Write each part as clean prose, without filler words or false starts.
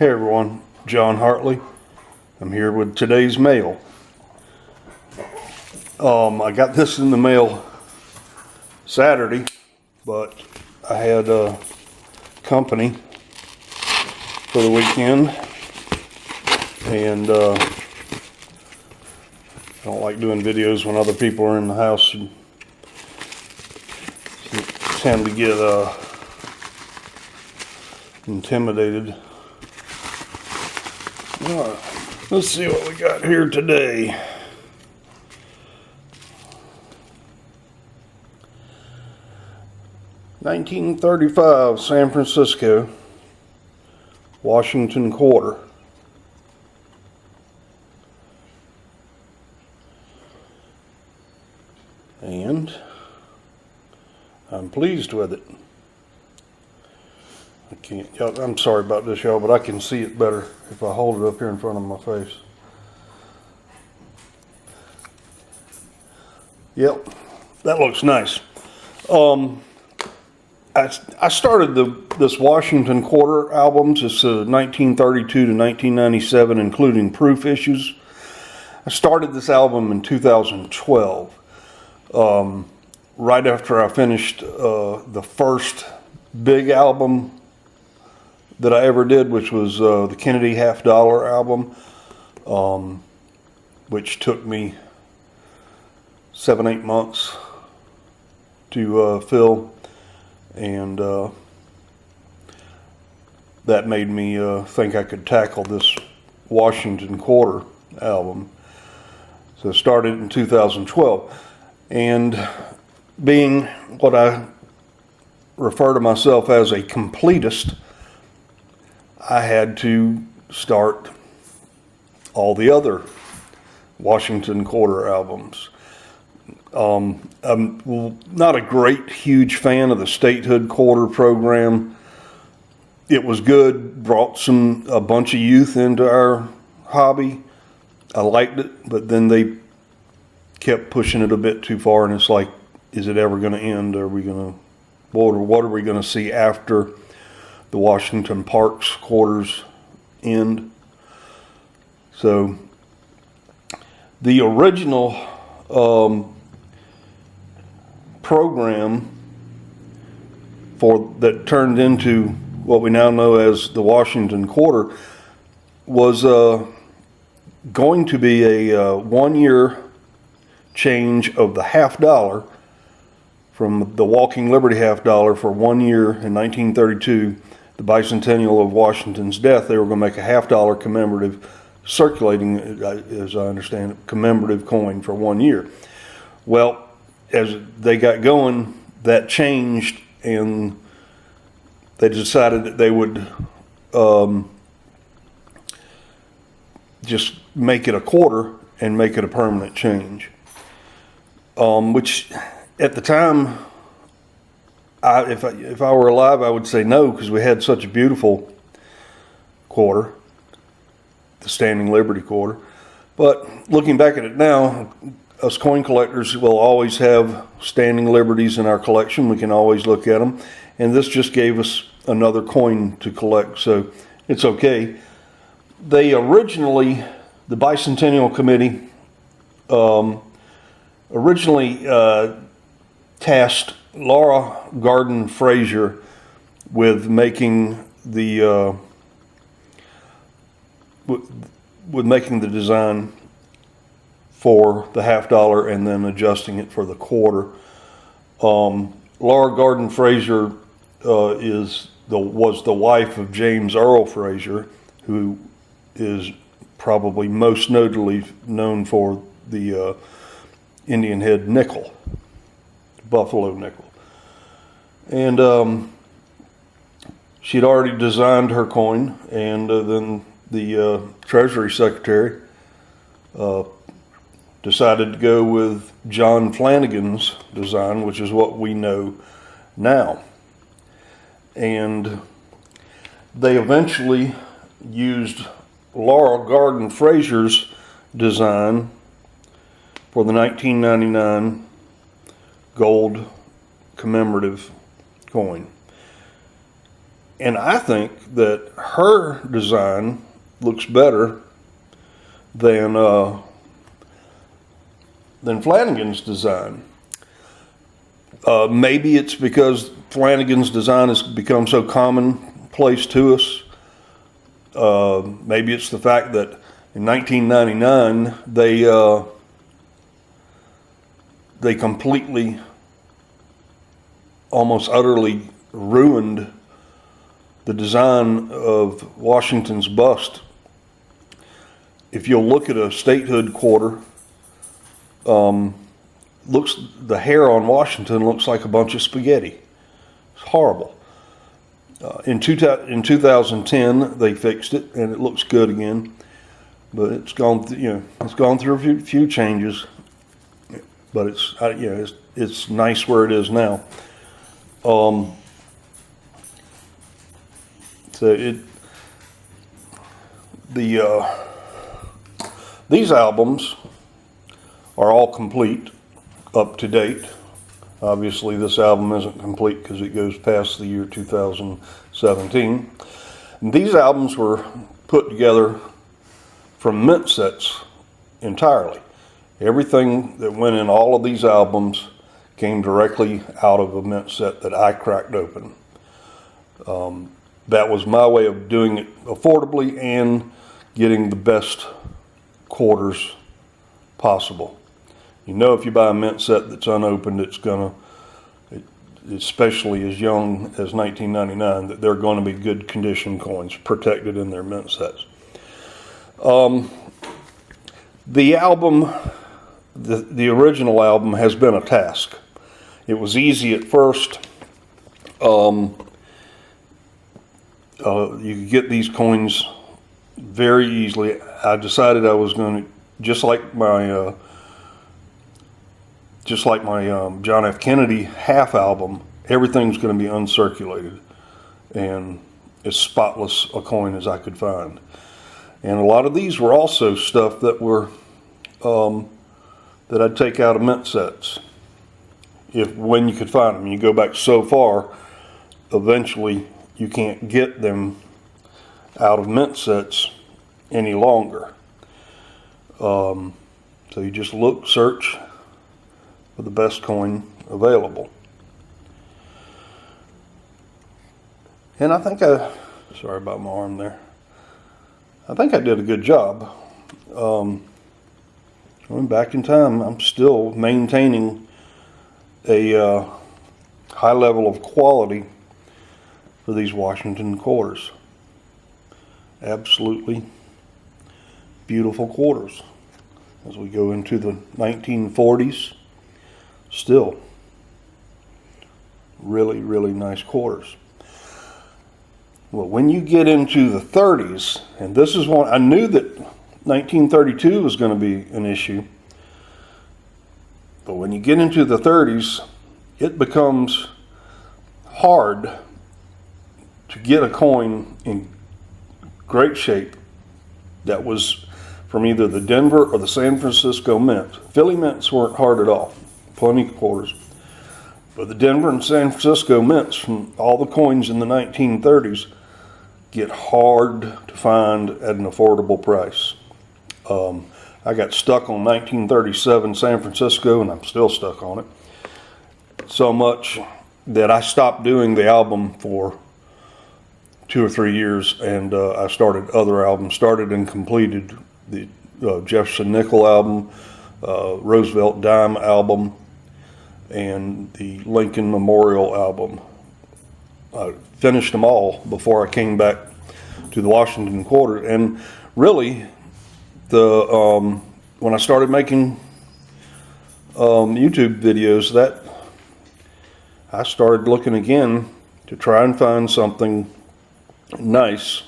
Hey everyone, John Hartley. I'm here with today's mail. I got this in the mail Saturday, but I had company for the weekend, and I don't like doing videos when other people are in the house and tend to get intimidated. Let's see what we got here today. "1935, San Francisco, Washington Quarter. And I'm pleased with it. I'm sorry about this, y'all, but I can see it better if I hold it up here in front of my face. Yep, that looks nice. I started this Washington Quarter albums. It's 1932 to 1997, including proof issues. I started this album in 2012, right after I finished the first big album that I ever did, which was the Kennedy $50 album, which took me 7-8 months to fill, and that made me think I could tackle this Washington Quarter album. So I started in 2012, and being what I refer to myself as a completist, I had to start all the other Washington Quarter albums. I'm not a great, huge fan of the Statehood Quarter program. It was good, brought a bunch of youth into our hobby. I liked it, but then they kept pushing it a bit too far, and it's like, is it ever going to end? What are we going to see after the Washington Parks quarters end? So the original program that turned into what we now know as the Washington Quarter was going to be a 1-year change of the $50 from the Walking Liberty $50 for 1 year in 1932, the bicentennial of Washington's death. They were going to make a $50 commemorative, circulating, as I understand it, commemorative coin for 1 year. Well, as they got going, that changed, and they decided that they would just make it a quarter and make it a permanent change. Which at the time, if I were alive, I would say no, because we had such a beautiful quarter, the Standing Liberty Quarter. But looking back at it now, us coin collectors will always have Standing Liberties in our collection. We can always look at them, and this just gave us another coin to collect, so it's okay. They originally, the Bicentennial Committee, originally tasked Laura Garden Frazier with making the design for the $50 and then adjusting it for the quarter. Laura Garden Frazier was the wife of James Earl Frazier, who is probably most notably known for the Indian head nickel, buffalo nickel. And she'd already designed her coin, and then the Treasury Secretary decided to go with John Flanagan's design, which is what we know now. And they eventually used Laura Garden Frazier's design for the 1999 gold commemorative coin. And I think that her design looks better than Flanagan's design. Maybe it's because Flanagan's design has become so commonplace to us. Maybe it's the fact that in 1999 they completely, almost utterly ruined the design of Washington's bust. If you'll look at a statehood quarter, the hair on Washington looks like a bunch of spaghetti. It's horrible. In 2010, they fixed it, and it looks good again. But it's gone through a few changes. But it's nice where it is now. These albums are all complete, up to date. Obviously, this album isn't complete because it goes past the year 2017. And these albums were put together from mint sets entirely. Everything that went in all of these albums came directly out of a mint set that I cracked open. That was my way of doing it affordably and getting the best quarters possible. You know, if you buy a mint set that's unopened, especially as young as 1999, that they're going to be good condition coins protected in their mint sets. The album, the original album, has been a task. It was easy at first. You could get these coins very easily. I decided I was going to, just like my John F. Kennedy half album, everything's going to be uncirculated and as spotless a coin as I could find. And a lot of these were also stuff that were that I'd take out of mint sets when you could find them. You go back so far, eventually you can't get them out of mint sets any longer. So you just search for the best coin available. And I think sorry about my arm there. I think I did a good job. Going back in time, I'm still maintaining a high level of quality for these Washington quarters. Absolutely beautiful quarters. As we go into the 1940s, still really, really nice quarters. Well, when you get into the 30s, and this is one, I knew that 1932 was going to be an issue, but when you get into the 30s, it becomes hard to get a coin in great shape that was from either the Denver or the San Francisco Mint. Philly mints weren't hard at all, plenty of quarters. But the Denver and San Francisco mints from all the coins in the 1930s get hard to find at an affordable price. I got stuck on 1937 San Francisco, and I'm still stuck on it, so much that I stopped doing the album for 2 or 3 years, and I started other albums, started and completed the Jefferson Nickel album, Roosevelt Dime album, and the Lincoln Memorial album. I finished them all before I came back to the Washington Quarter, and really, when I started making YouTube videos, that I started looking again to try and find something nice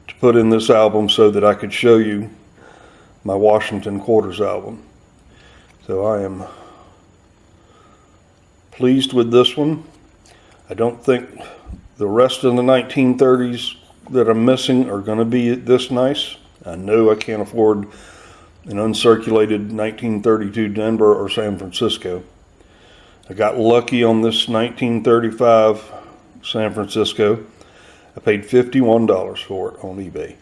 to put in this album so that I could show you my Washington Quarters album. So I am pleased with this one. I don't think the rest of the 1930s that I'm missing are going to be this nice. I know I can't afford an uncirculated 1932 Denver or San Francisco. I got lucky on this 1935 San Francisco. I paid $51 for it on eBay.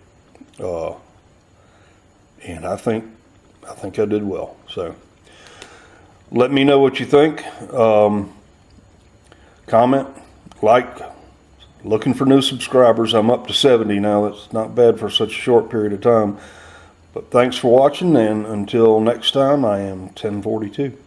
And I think I did well. So let me know what you think. Comment, like. Looking for new subscribers. I'm up to 70 now. That's not bad for such a short period of time. But thanks for watching, and until next time, I am 1042.